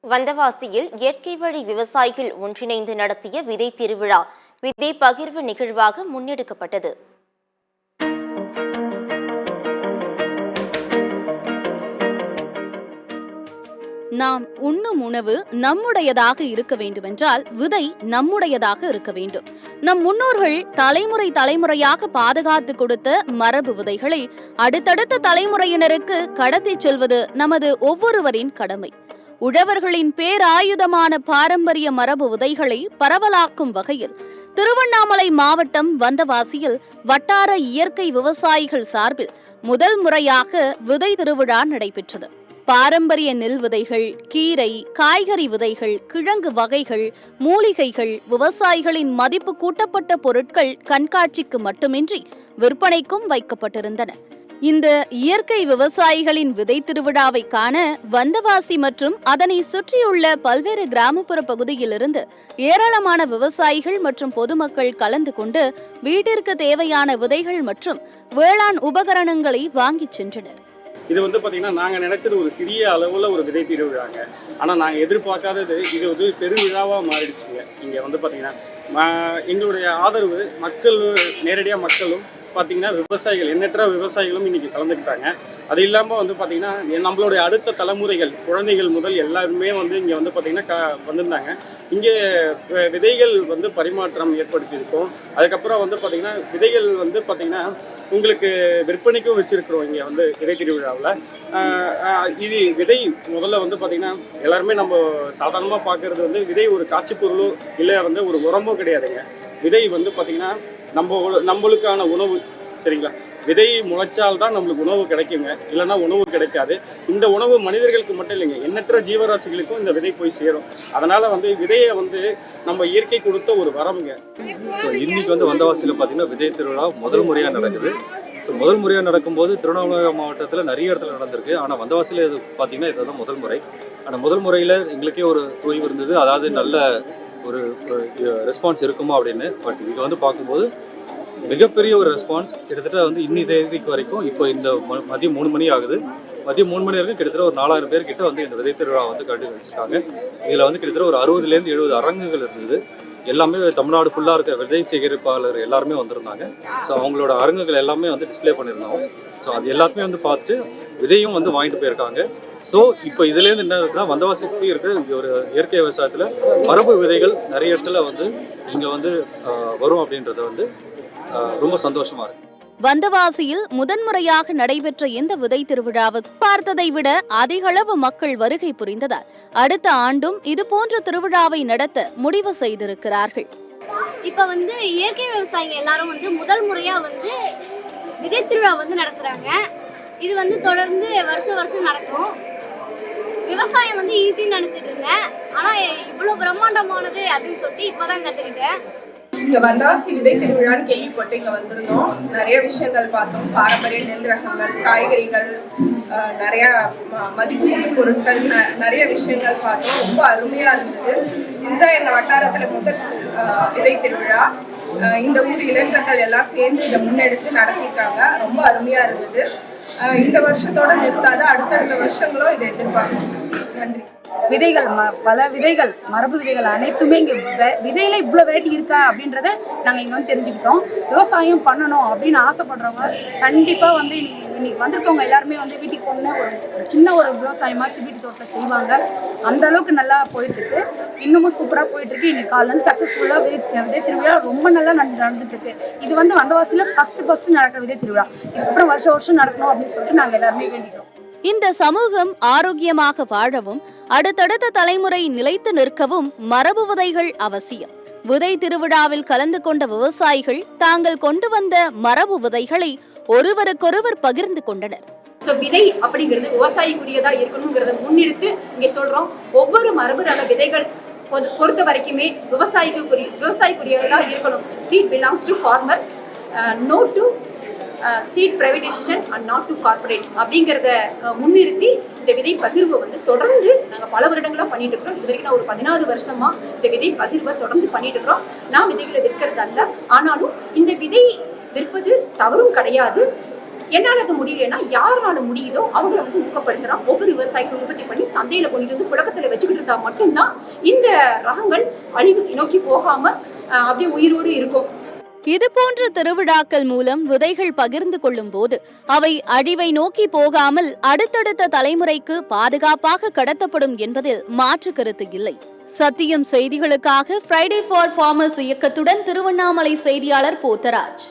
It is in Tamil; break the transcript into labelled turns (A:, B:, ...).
A: வந்தவாசியில் இயற்கை வழி விவசாயிகள் ஒன்றிணைந்து நடத்திய விதை திருவிழா விதை பகிர்வு நிகழ்வாக முன்னெடுக்கப்பட்டது.
B: நாம் உண்ணும் உணவு நம்முடையதாக இருக்க வேண்டுமென்றால் விதை நம்முடையதாக இருக்க வேண்டும். நம் முன்னோர்கள் தலைமுறை தலைமுறையாக பாதுகாத்து கொடுத்த மரபு விதைகளை அடுத்தடுத்த தலைமுறையினருக்கு கடத்தி செல்வது நமது ஒவ்வொருவரின் கடமை. உழவர்களின் பேராயுதமான பாரம்பரிய மரபு விதைகளை பரவலாக்கும் வகையில் திருவண்ணாமலை மாவட்டம் வந்தவாசியில் வட்டார இயற்கை விவசாயிகள் சார்பில் முதல் முறையாக விதை திருவிழா நடைபெற்றது. பாரம்பரிய நெல் விதைகள், கீரை, காய்கறி விதைகள், கிழங்கு வகைகள், மூலிகைகள், விவசாயிகளின் மதிப்பு கூட்டப்பட்ட பொருட்கள் கண்காட்சிக்கு மட்டுமின்றி விற்பனைக்கும் வைக்கப்பட்டிருந்தன. இந்த இயற்கை விவசாயிகளின் விதை திருவிழாவை காண வந்தவாசி மற்றும் அதனை சுற்றியுள்ள பல்வேறு கிராமப்புற பகுதியிலிருந்து ஏராளமான விவசாயிகள் மற்றும் பொதுமக்கள் கலந்து கொண்டு வீட்டிற்கு தேவையான விதைகள் மற்றும் வேளாண் உபகரணங்களை வாங்கிச் சென்றனர்.
C: இது பார்த்தீங்கன்னா நாங்கள் நினச்சது ஒரு சிறிய அளவில் ஒரு விதை திருவிழாங்க. ஆனால் நாங்கள் எதிர்பார்க்காதது இது பெருவிழாவாக மாறிடுச்சுங்க. இங்கே பார்த்தீங்கன்னா எங்களுடைய ஆதரவு நேரடியாக மக்களும் பார்த்தீங்கன்னா விவசாயிகள், எண்ணற்ற விவசாயிகளும் இன்றைக்கி கலந்துக்கிட்டாங்க. அது இல்லாமல் பார்த்தீங்கன்னா நம்மளுடைய அடுத்த தலைமுறைகள், குழந்தைகள் முதல் எல்லாருமே இங்கே பார்த்தீங்கன்னா வந்திருந்தாங்க. இங்கே விதைகள் பரிமாற்றம் ஏற்படுத்தியிருக்கோம். அதுக்கப்புறம் பார்த்தீங்கன்னா விதைகள் பார்த்தீங்கன்னா உங்களுக்கு விற்பனைக்கும் வச்சுருக்கிறோம். இங்கே விதை திருவிழாவில் இது விதை முதல்ல பார்த்தீங்கன்னா எல்லாருமே நம்ம சாதாரணமாக பார்க்குறது விதை ஒரு காட்சி பொருளோ இல்லை ஒரு உரமோ கிடையாதுங்க. விதை பார்த்தீங்கன்னா நம்மளுக்கான உணவு, சரிங்களா? விதை முளைச்சால்தான் நம்மளுக்கு உணவு கிடைக்குங்க, இல்லைன்னா உணவு கிடைக்காது. இந்த உணவு மனிதர்களுக்கு மட்டும் இல்லைங்க, எண்ணற்ற ஜீவராசிகளுக்கும் இந்த விதை போய் சேரும். அதனால் விதையை நம்ம இயற்கை கொடுத்த ஒரு வரமுங்க.
D: ஸோ இன்றைக்கி வந்தவாசியில் பார்த்திங்கன்னா விதை திருவிழா முதல் முறையாக நடக்குது. ஸோ முதல் முறையாக நடக்கும்போது திருவண்ணாமலை மாவட்டத்தில் நிறைய இடத்துல நடந்திருக்கு. ஆனால் வந்தவாசியில் இது பார்த்திங்கன்னா இதுதான் முதல் முறை. ஆனால் முதல் முறையில் எங்களுக்கே ஒரு தொய்வு இருந்தது, அதாவது நல்ல ஒரு ரெஸ்பான்ஸ் இருக்குமா அப்படின்னு. பட் இங்கே பார்க்கும்போது மிகப்பெரிய ஒரு ரெஸ்பான்ஸ். கிட்டத்தட்ட இன்னி தேதிக்கு வரைக்கும் இப்போ இந்த மதியம் 3 மணி ஆகுது. மதியம் 3 மணி வரைக்கும் கிட்டத்தட்ட ஒரு 4000 பேர் கிட்ட இந்த விதை திருவிழா கண்டு வச்சுருக்காங்க. இதில் கிட்டத்தட்ட ஒரு 60லேருந்து 70 அரங்குகள் இருந்தது. எல்லாமே தமிழ்நாடு ஃபுல்லாக இருக்க விதை சேகரிப்பாளர் எல்லாருமே வந்திருந்தாங்க. ஸோ அவங்களோட அரங்குகள் எல்லாமே டிஸ்பிளே பண்ணியிருந்தோம். ஸோ அது எல்லாத்தையுமே பார்த்துட்டு விதையும் வாங்கிட்டு போயிருக்காங்க. ஸோ இப்போ இதுலேருந்து என்ன இருக்குன்னா, வந்தவாசி சுற்றி இருக்க ஒரு இயற்கை விவசாயத்தில் மரபு விதைகள் நிறைய இடத்துல இங்கே வரும் அப்படின்றது ரொம்ப சந்தோஷமா இருக்கு.
B: வந்தவாசியில் முதன்முறையாக நடைபெற்ற இந்த விதை திருவிழாவுக்கு பார்த்ததை விட அதிகளவு மக்கள் வருகை புரிந்ததால் அடுத்த ஆண்டும் இது போன்ற திருவிழாவை நடத்த முடிவு செய்திருக்கிறார்கள்.
E: இப்ப இயற்கை விவசாயிங்க எல்லாரும் முதல் முறையா விதை திருவிழா நடத்துறாங்க. இது தொடர்ந்து வருஷம் நடக்கும். விவசாயம் ஈஸின்னு நினைச்சிட்டு இருந்தேன், ஆனா இவ்வளவு பிரம்மாண்டமானது அப்படின்னு சொல்லிட்டு இப்பதான் கத்துக்கிட்டேன்.
F: இங்க வந்தவாசி விதை திருவிழான்னு கேள்விப்பட்டு இங்க வந்திருந்தோம். நிறைய விஷயங்கள் பார்த்தோம். பாரம்பரிய நெல் ரகங்கள், காய்கறிகள், நிறைய மதிப்பு பொருட்கள், நிறைய விஷயங்கள் பார்த்தோம். ரொம்ப அருமையா இருந்தது. இந்த எங்க வட்டாரத்துல முதல் விதை திருவிழா. இந்த ஊர் இளைஞர்கள் எல்லாம் சேர்ந்து இதை முன்னெடுத்து நடத்திருக்காங்க. ரொம்ப அருமையா இருந்தது. இந்த வருஷத்தோட நிறுத்தாத அடுத்தடுத்த வருஷங்களும் இதை எதிர்பார்க்கணும். நன்றி.
G: விதைகள் பல விதைகள், மரபு விதைகள் அனைத்துமே இங்கே விதையில இவ்வளோ வெரைட்டி இருக்கா அப்படின்றத நாங்கள் இங்கே தெரிஞ்சுக்கிட்டோம். விவசாயம் பண்ணணும் அப்படின்னு ஆசைப்படுறவங்க கண்டிப்பாக இன்னைக்கு வந்திருக்கவங்க எல்லாருமே வீட்டுக்கு கொண்டு ஒரு சின்ன ஒரு விவசாயமாச்சு வீட்டு தோட்டத்தில் செய்வாங்க. அந்த அளவுக்கு நல்லா போயிட்டு இருக்கு. இன்னமும் சூப்பராக போயிட்டு இருக்கு. இன்னைக்கு காலையில் சக்ஸஸ்ஃபுல்லாக விதை திருவிழா ரொம்ப நல்லா நடந்துட்டு இருக்கு. இது வந்தவாசியில் ஃபர்ஸ்ட் நடக்கிற விதை திருவிழா. இதுக்கப்புறம் வருஷம் நடக்கணும் அப்படின்னு சொல்லிட்டு நாங்கள் எல்லாருமே வேண்டிக்கிறோம்.
B: இந்த சமூகம் ஆரோக்கியமாக வாழவும் அடுத்தடுத்த தலைமுறை நிலைத்து நிற்கவும் மரபு விதைகள் அவசியம். விதை திருவிழாவில் கலந்து கொண்ட விவசாயிகள் தாங்கள் கொண்டு வந்த மரபு விதைகளை ஒருவருக்கொருவர் பகிர்ந்து கொண்டனர்.
H: விதை அப்படிங்கிறது விவசாயிக்குரியதா இருக்கணுங்கிறத முன்னெடுத்து இங்கே சொல்றோம். ஒவ்வொரு மரபு ரக விதைகள் பொறுத்த வரைக்குமே விவசாயிக்குரியதா இருக்கணும். Seed belongs to farmer, no to seed privatisation and not to corporate அப்படிங்கிறத முன்னிறுத்தி இந்த விதை பகிர்வை தொடர்ந்து நாங்கள் பல வருடங்களாக பண்ணிட்டு இருக்கிறோம். இது வரைக்கும் நான் ஒரு 16 வருஷமா இந்த விதை பகிர்வை தொடர்ந்து பண்ணிட்டு இருக்கிறோம். நான் விதைகளை விற்கிறது அல்ல, ஆனாலும் இந்த விதை விற்பது தவறும் கிடையாது. என்னால அது முடியலன்னா யாரால முடியுதோ அவங்கள வந்து ஊக்கப்படுத்துறோம். ஒவ்வொரு விவசாயிகளும் உற்பத்தி பண்ணி சந்தையில கொண்டு வந்து புழக்கத்துல வச்சுக்கிட்டு இருந்தா மட்டும்தான் இந்த ரகங்கள் அழிவு நோக்கி போகாம அப்படியே உயிரோடு இருக்கும்.
B: இது போன்ற திருவிழாக்கள் மூலம் விதைகள் பகிர்ந்து கொள்ளும் போது அவை அழிவை நோக்கி போகாமல் அடுத்தடுத்த தலைமுறைக்கு பாதுகாப்பாக கடத்தப்படும் என்பதில் மாற்று கருத்து இல்லை. சத்தியம் செய்திகளுக்காக ஃப்ரைடே ஃபார் ஃபார்மர்ஸ் இயக்கத்துடன் திருவண்ணாமலை செய்தியாளர் போத்தராஜ்.